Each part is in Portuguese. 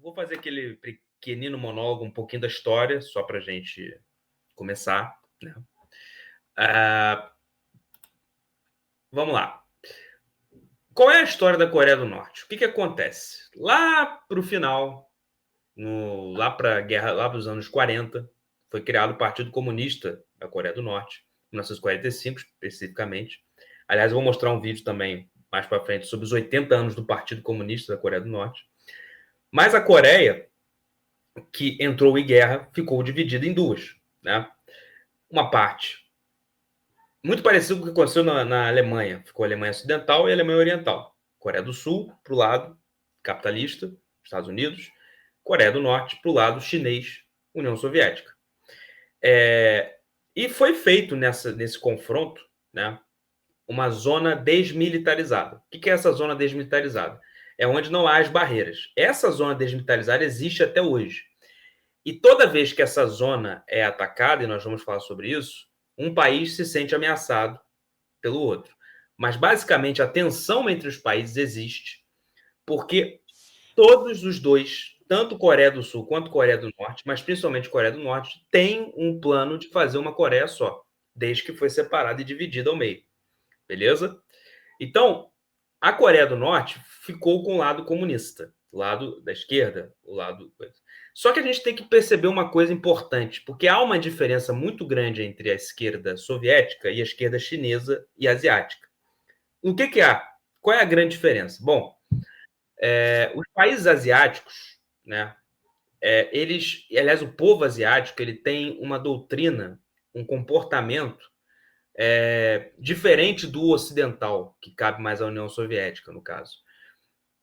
vou fazer aquele pequenino monólogo, um pouquinho da história, só para a gente começar, né? Vamos lá. Qual é a história da Coreia do Norte? O que acontece? Lá para o final, lá para a guerra, lá para os anos 40, foi criado o Partido Comunista da Coreia do Norte, 1945 especificamente. Aliás, eu vou mostrar um vídeo também mais para frente sobre os 80 anos do Partido Comunista da Coreia do Norte. Mas a Coreia, que entrou em guerra, ficou dividida em duas, né? Uma parte muito parecido com o que aconteceu na Alemanha. Ficou a Alemanha Ocidental e a Alemanha Oriental. Coreia do Sul, para o lado capitalista, Estados Unidos. Coreia do Norte, para o lado chinês, União Soviética. E foi feito nesse confronto, né, uma zona desmilitarizada. O que é essa zona desmilitarizada? É onde não há as barreiras. Essa zona desmilitarizada existe até hoje. E toda vez que essa zona é atacada, e nós vamos falar sobre isso, um país se sente ameaçado pelo outro. Mas, basicamente, a tensão entre os países existe porque todos os dois, tanto Coreia do Sul quanto Coreia do Norte, mas principalmente Coreia do Norte, têm um plano de fazer uma Coreia só, desde que foi separada e dividida ao meio. Beleza? Então, a Coreia do Norte ficou com o lado comunista, o lado da esquerda, o lado... Só que a gente tem que perceber uma coisa importante, porque há uma diferença muito grande entre a esquerda soviética e a esquerda chinesa e asiática. O que há? Qual é a grande diferença? Bom, os países asiáticos, né, aliás, o povo asiático, ele tem uma doutrina, um comportamento diferente do ocidental, que cabe mais à União Soviética, no caso,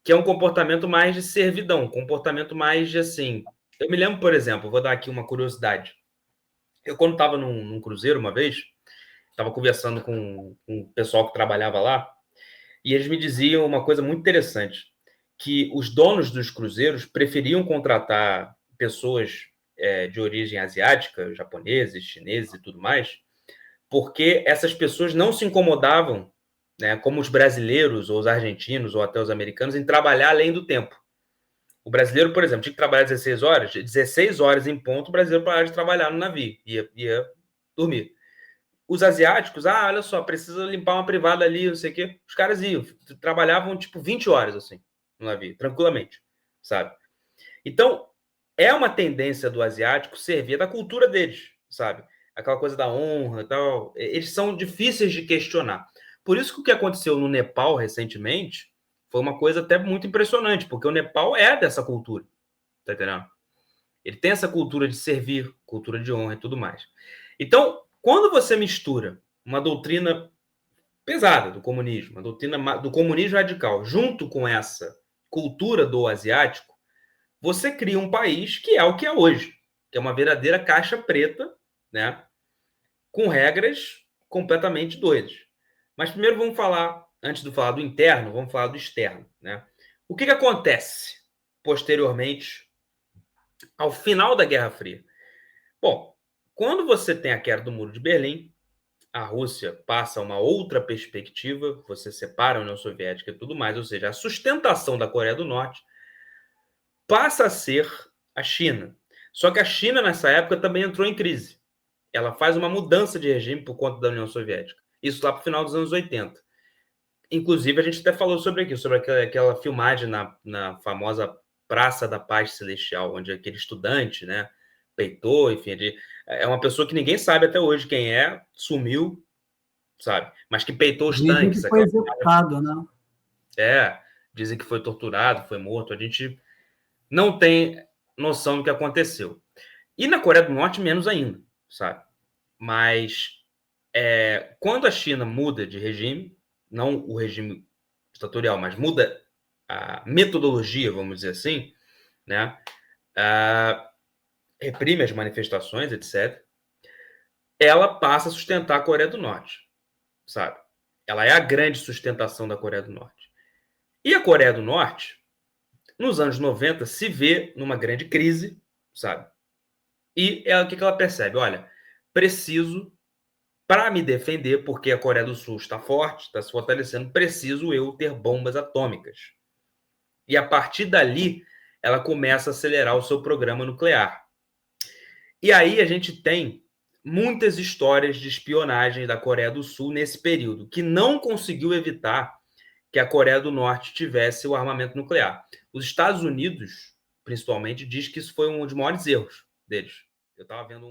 que é um comportamento mais de servidão, um comportamento mais de assim... Eu me lembro, por exemplo, vou dar aqui uma curiosidade. Eu, quando estava num cruzeiro uma vez, estava conversando com um pessoal que trabalhava lá, e eles me diziam uma coisa muito interessante, que os donos dos cruzeiros preferiam contratar pessoas de origem asiática, japoneses, chineses e tudo mais, porque essas pessoas não se incomodavam, né, como os brasileiros, ou os argentinos, ou até os americanos, em trabalhar além do tempo. O brasileiro, por exemplo, tinha que trabalhar 16 horas, 16 horas em ponto, o brasileiro parava de trabalhar no navio, ia dormir. Os asiáticos, olha só, precisa limpar uma privada ali, não sei o quê. Os caras iam, trabalhavam tipo 20 horas, assim, no navio, tranquilamente, sabe? Então, é uma tendência do asiático servir da cultura deles, sabe? Aquela coisa da honra e tal. Eles são difíceis de questionar. Por isso que o que aconteceu no Nepal recentemente foi uma coisa até muito impressionante, porque o Nepal é dessa cultura, tá entendendo? Ele tem essa cultura de servir, cultura de honra e tudo mais. Então, quando você mistura uma doutrina pesada do comunismo, uma doutrina do comunismo radical, junto com essa cultura do asiático, você cria um país que é o que é hoje, que é uma verdadeira caixa preta, né, com regras completamente doidas. Mas primeiro vamos falar, antes de falar do interno, vamos falar do externo, né? O que acontece posteriormente ao final da Guerra Fria? Bom, quando você tem a queda do Muro de Berlim, a Rússia passa a uma outra perspectiva, você separa a União Soviética e tudo mais, ou seja, a sustentação da Coreia do Norte passa a ser a China. Só que a China, nessa época, também entrou em crise. Ela faz uma mudança de regime por conta da União Soviética. Isso lá para o final dos anos 80. Inclusive, a gente até falou sobre aquela filmagem na famosa Praça da Paz Celestial, onde aquele estudante, né, peitou, enfim, é uma pessoa que ninguém sabe até hoje quem é, sumiu, sabe? Mas que peitou os Dizem tanques. que foi executado, né? Dizem que foi torturado, foi morto. A gente não tem noção do que aconteceu. E na Coreia do Norte, menos ainda, sabe? Mas quando a China muda de regime, não o regime ditatorial, mas muda a metodologia, vamos dizer assim, né? Reprime as manifestações, etc., ela passa a sustentar a Coreia do Norte, sabe? Ela é a grande sustentação da Coreia do Norte. E a Coreia do Norte, nos anos 90, se vê numa grande crise, sabe? E o que ela percebe? Olha, preciso, para me defender, porque a Coreia do Sul está forte, está se fortalecendo, preciso eu ter bombas atômicas. E a partir dali, ela começa a acelerar o seu programa nuclear. E aí a gente tem muitas histórias de espionagem da Coreia do Sul nesse período, que não conseguiu evitar que a Coreia do Norte tivesse o armamento nuclear. Os Estados Unidos, principalmente, diz que isso foi um dos maiores erros deles. Eu estava vendo um...